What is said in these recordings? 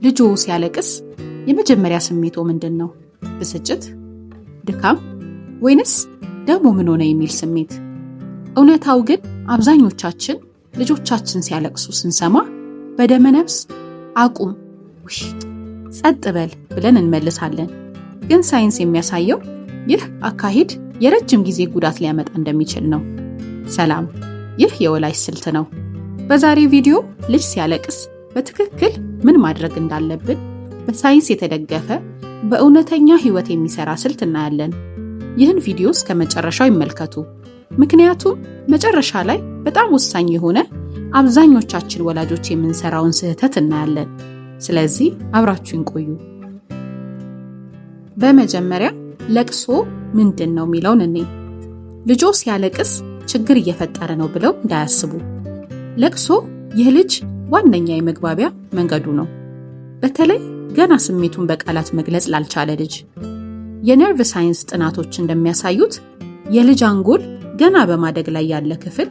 ልጆ ሲያለቅስ የመጀመሪያ ስሜቶ ምንድነው? ብስጭት፣ ድካም ወይንስ ደግሞ ምን ሆነ የሚል ስሜት? እውነታው ግን አብዛኞቻችን ልጆቻችን ሲያለቅሱ ስንሰማ በደመነፍስ አቁም፣ ጸጥ በል ብለን እንመልሳለን። ግን ሳይንስ የሚያሳየው ይህ አካሄድ የረጅም ጊዜ ጉዳት ሊያመጣ እንደሚችል ነው። ሰላም፣ ይህ የወላጅ ስልት ነው። በዛሬው ቪዲዮ ልጅ ሲያለቅስ በትክክል ምን ማድረግ እንዳለብን በሳይንስ የተደገፈ በእውነተኛ ህይወት የሚሰራ ስልት እናያለን። ይህን ቪዲዮ እስከ መጨረሻው ይመልከቱ፣ ምክንያቱም መጨረሻ ላይ በጣም ወሳኝ የሆነ አብዛኞቻችን ወላጆች የምንሰራውን ስህተት እናያለን። ስለዚህ አብራችሁን ቆዩ። በመጀመሪያ ለቅሶ ምንድን ነው የሚለውን እኔ ልጆ ሲያለቅስ ችግር እየፈጠረ ነው ብለው እንዳያስቡ። ለቅሶ የልጅ ዋነኛ የመግባቢያ መንገዱ ነው። በተለይ ገና ስሜቱን በቃላት መግለጽ ላልቻለ ልጅ። የነርቭ ሳይንስ ጥናቶች እንደሚያሳዩት የልጅ አንጎል ገና በማደግ ላይ ያለ ክፍል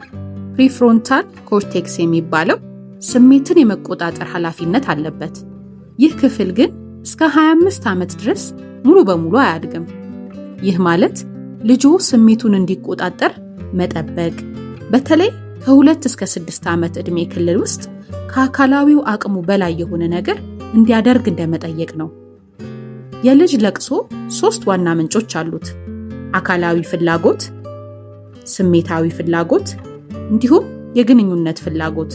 ፕሪፍሮንታል ኮርቴክስ የሚባለው ስሜትን የመቆጣጠር ኃላፊነት አለበት። ይህ ክፍል ግን እስከ 25 ዓመት ድረስ ሙሉ በሙሉ አያድግም። ይህ ማለት ልጆ ስሜቱን እንዲቆጣጠር መጠበቅ፣ በተለይ ከ2 እስከ 6 ዓመት ዕድሜ ክልል ውስጥ ከአካላዊው አቅሙ በላይ የሆነ ነገር እንዲያደርግ እንደመጠየቅ ነው። የልጅ ለቅሶ 3 ዋና ምንጮች አሉት። አካላዊ ፍላጎት፣ ስሜታዊ ፍላጎት እንዲሁም የግንኙነት ፍላጎት።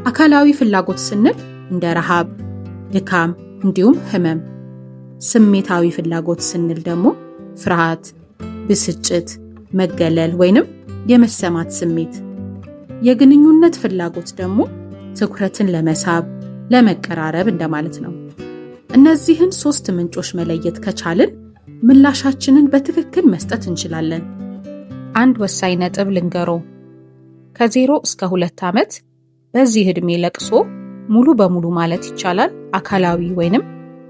አካላዊ ፍላጎት ስንል እንደ ረሃብ፣ ድካም እንዲሁም ህመም። ስሜታዊ ፍላጎት ስንል ደግሞ ፍርሃት፣ ብስጭት፣ መገለል ወይንም የመሰማት ስሜት። የግንኙነት ፍላጎት ደግሞ ትኩረትን ለመሳብ፣ ለመቀራረብ እንደማለት ነው። እነዚህን 3 ምንጮች መለየት ከቻልን ምላሻችንን በትክክል መስጠት እንችላለን። አንድ ወሳኝ ነጥብ ልንገሮ፣ ከ0 እስከ 2 ዓመት በዚህ ዕድሜ ለቅሶ ሙሉ በሙሉ ማለት ይቻላል አካላዊ ወይንም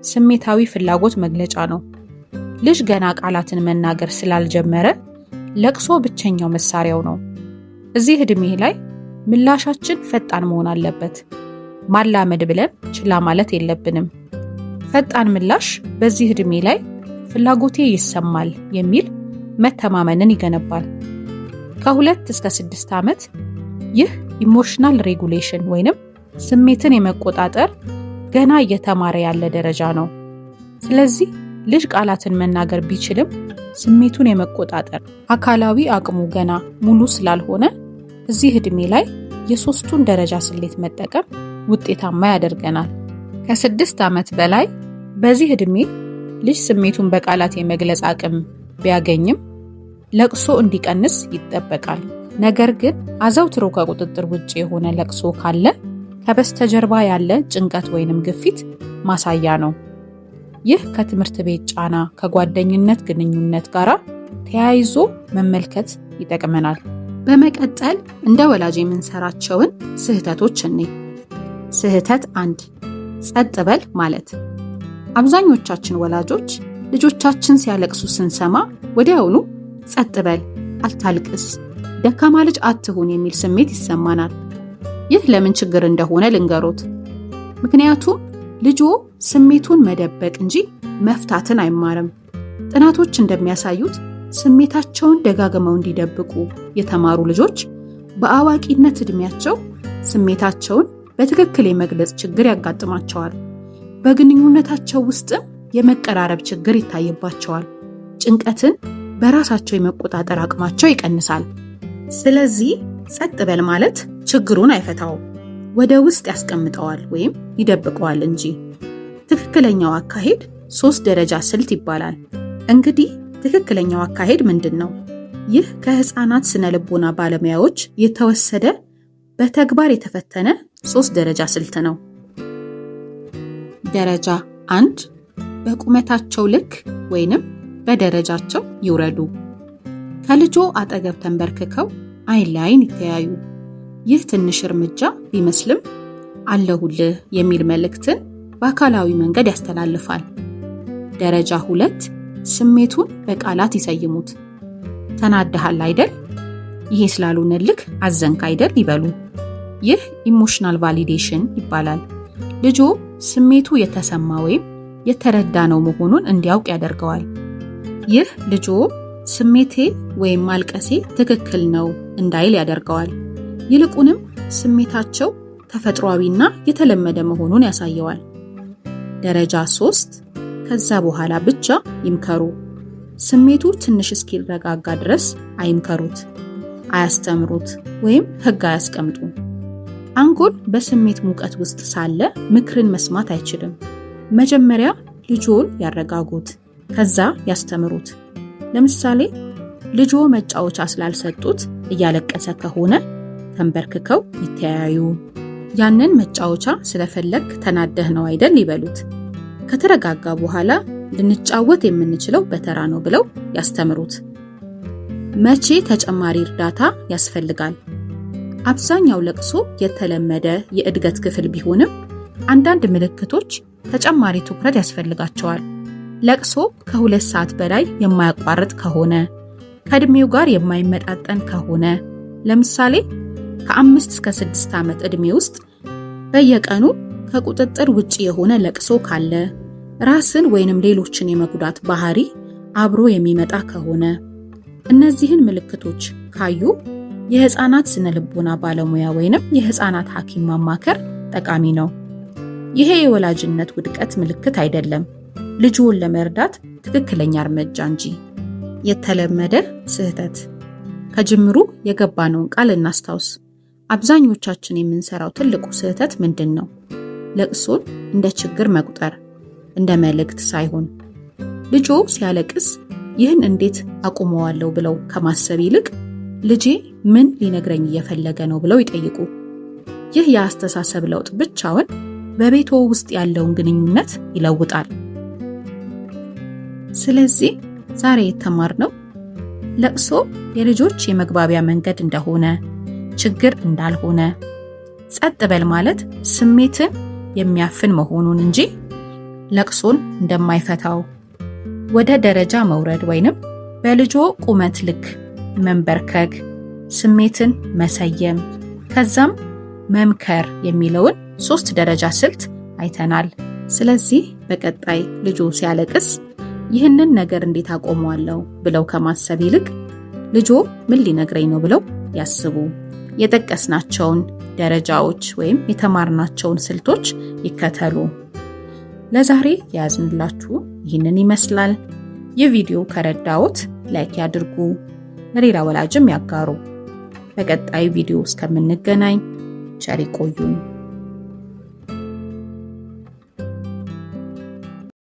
ስሜታዊ ፍላጎት መግለጫ ነው። ልጅ ገና ቃላትን መናገር ስላልጀመረ ለቅሶ ብቸኛው መሳሪያው ነው። እዚህ ዕድሜ ላይ ምላሻችን ፈጣን መሆን አለበት። ማላመድ ብለን ችላ ማለት የለብንም። ፈጣን ምላሽ በዚህ ዕድሜ ላይ ፍላጎቴ ይሰማል የሚል መተማመንን ይገነባል። ከ2 እስከ 6 ዓመት ይህ ኢሞሽናል ሬጉሌሽን ወይንም ስሜትን የመቆጣጠር ገና እየተማረ ያለ ደረጃ ነው። ስለዚህ ልጅ ቃላትን መናገር ቢችልም ስሜቱን የመቆጣጠር አካላዊ አቅሙ ገና ሙሉ ስላልሆነ እዚህ ዕድሜ ላይ የ3ቱን ደረጃ ስሌት መጠቀም ውጤታማ ያደርገናል። ከ6 ዓመት በላይ በዚህ ዕድሜ ልጅ ስሜቱን በቃላት የመግለጽ አቅም ቢያገኝም ለቅሶ እንዲቀንስ ይጠበቃል። ነገር ግን አዘውትሮ ከቁጥጥር ውጭ የሆነ ለቅሶ ካለ ከበስተጀርባ ያለ ጭንቀት ወይንም ግፊት ማሳያ ነው። ይህ ከትምህርት ቤት ጫና፣ ከጓደኝነት ግንኙነት ጋር ተያይዞ መመልከት ይጠቅመናል። በመቀጠል እንደ ወላጅ የምንሰራቸውን ስህተቶች እኔ ስህተት 1 ጸጥ በል ማለት። አብዛኞቻችን ወላጆች ልጆቻችን ሲያለቅሱ ስንሰማ ወዲያውኑ ጸጥ በል፣ አታልቅስ፣ ደካማ ልጅ አትሁን የሚል ስሜት ይሰማናል። ይህ ለምን ችግር እንደሆነ ልንገሮት። ምክንያቱም ልጆ ስሜቱን መደበቅ እንጂ መፍታትን አይማርም። ጥናቶች እንደሚያሳዩት ስሜታቸውን ደጋግመው እንዲደብቁ የተማሩ ልጆች በአዋቂነት ዕድሜያቸው ስሜታቸውን በትክክል የመግለጽ ችግር ያጋጥማቸዋል። በግንኙነታቸው ውስጥም የመቀራረብ ችግር ይታይባቸዋል። ጭንቀትን በራሳቸው የመቆጣጠር አቅማቸው ይቀንሳል። ስለዚህ ጸጥ በል ማለት ችግሩን አይፈታውም፣ ወደ ውስጥ ያስቀምጠዋል ወይም ይደብቀዋል እንጂ። ትክክለኛው አካሄድ 3 ደረጃ ስልት ይባላል። እንግዲህ ትክክለኛው አካሄድ ምንድን ነው? ይህ ከህፃናት ስነ ልቦና ባለሙያዎች የተወሰደ በተግባር የተፈተነ 3 ደረጃ ስልት ነው። ደረጃ 1 በቁመታቸው ልክ ወይንም በደረጃቸው ይውረዱ። ከልጆ አጠገብ ተንበርክከው አይን ለአይን ይተያዩ። ይህ ትንሽ እርምጃ ቢመስልም አለሁልህ የሚል መልእክትን በአካላዊ መንገድ ያስተላልፋል። ደረጃ 2 ስሜቱን በቃላት ይሰይሙት። ተናደሃል አይደል? ይሄ ስላልሆነልክ አዘንክ አይደል ይበሉ። ይህ ኢሞሽናል ቫሊዴሽን ይባላል። ልጆ ስሜቱ የተሰማ ወይም የተረዳ ነው መሆኑን እንዲያውቅ ያደርገዋል። ይህ ልጆ ስሜቴ ወይም ማልቀሴ ትክክል ነው እንዳይል ያደርገዋል። ይልቁንም ስሜታቸው ተፈጥሯዊና የተለመደ መሆኑን ያሳየዋል። ደረጃ 3 ከዛ በኋላ ብቻ ይምከሩ። ስሜቱ ትንሽ እስኪረጋጋ ድረስ አይምከሩት፣ አያስተምሩት ወይም ሕግ አያስቀምጡ። አንጎል በስሜት ሙቀት ውስጥ ሳለ ምክርን መስማት አይችልም። መጀመሪያ ልጆን ያረጋጉት፣ ከዛ ያስተምሩት። ለምሳሌ ልጆ መጫወቻ ስላልሰጡት እያለቀሰ ከሆነ ተንበርክከው ይተያዩ። ያንን መጫወቻ ስለፈለግ ተናደህ ነው አይደል ይበሉት። ከተረጋጋ በኋላ ልንጫወት የምንችለው በተራ ነው ብለው ያስተምሩት። መቼ ተጨማሪ እርዳታ ያስፈልጋል? አብዛኛው ለቅሶ የተለመደ የእድገት ክፍል ቢሆንም አንዳንድ ምልክቶች ተጨማሪ ትኩረት ያስፈልጋቸዋል። ለቅሶ ከ2 ሰዓት በላይ የማያቋርጥ ከሆነ፣ ከእድሜው ጋር የማይመጣጠን ከሆነ፣ ለምሳሌ ከ5 እስከ 6 ዓመት ዕድሜ ውስጥ በየቀኑ ከቁጥጥር ውጪ የሆነ ለቅሶ ካለ፣ ራስን ወይንም ሌሎችን የመጉዳት ባህሪ አብሮ የሚመጣ ከሆነ፣ እነዚህን ምልክቶች ካዩ የህፃናት ስነ ልቦና ባለሙያ ወይንም የህፃናት ሐኪም ማማከር ጠቃሚ ነው። ይሄ የወላጅነት ውድቀት ምልክት አይደለም፣ ልጅዎን ለመርዳት ትክክለኛ እርምጃ እንጂ። የተለመደ ስህተት። ከጅምሩ የገባነውን ቃል እናስታውስ። አብዛኞቻችን የምንሰራው ትልቁ ስህተት ምንድን ነው? ለቅሶን እንደ ችግር መቁጠር፣ እንደ መልእክት ሳይሆን። ልጆ ሲያለቅስ ይህን እንዴት አቁመዋለሁ ብለው ከማሰብ ይልቅ ልጄ ምን ሊነግረኝ እየፈለገ ነው ብለው ይጠይቁ። ይህ የአስተሳሰብ ለውጥ ብቻውን በቤቶ ውስጥ ያለውን ግንኙነት ይለውጣል። ስለዚህ ዛሬ የተማርነው ለቅሶ የልጆች የመግባቢያ መንገድ እንደሆነ፣ ችግር እንዳልሆነ፣ ጸጥ በል ማለት ስሜትን የሚያፍን መሆኑን እንጂ ለቅሶን እንደማይፈታው፣ ወደ ደረጃ መውረድ ወይንም በልጆ ቁመት ልክ መንበርከክ፣ ስሜትን መሰየም፣ ከዛም መምከር የሚለውን 3 ደረጃ ስልት አይተናል። ስለዚህ በቀጣይ ልጆ ሲያለቅስ ይህንን ነገር እንዴት አቆመዋለሁ ብለው ከማሰብ ይልቅ ልጆ ምን ሊነግረኝ ነው ብለው ያስቡ። የጠቀስናቸውን ደረጃዎች ወይም የተማርናቸውን ስልቶች ይከተሉ። ለዛሬ ያዝንላችሁ ይህንን ይመስላል። የቪዲዮ ከረዳዎት ላይክ ያድርጉ፣ ለሌላ ወላጅም ያጋሩ። በቀጣይ ቪዲዮ እስከምንገናኝ ቸር ይቆዩን።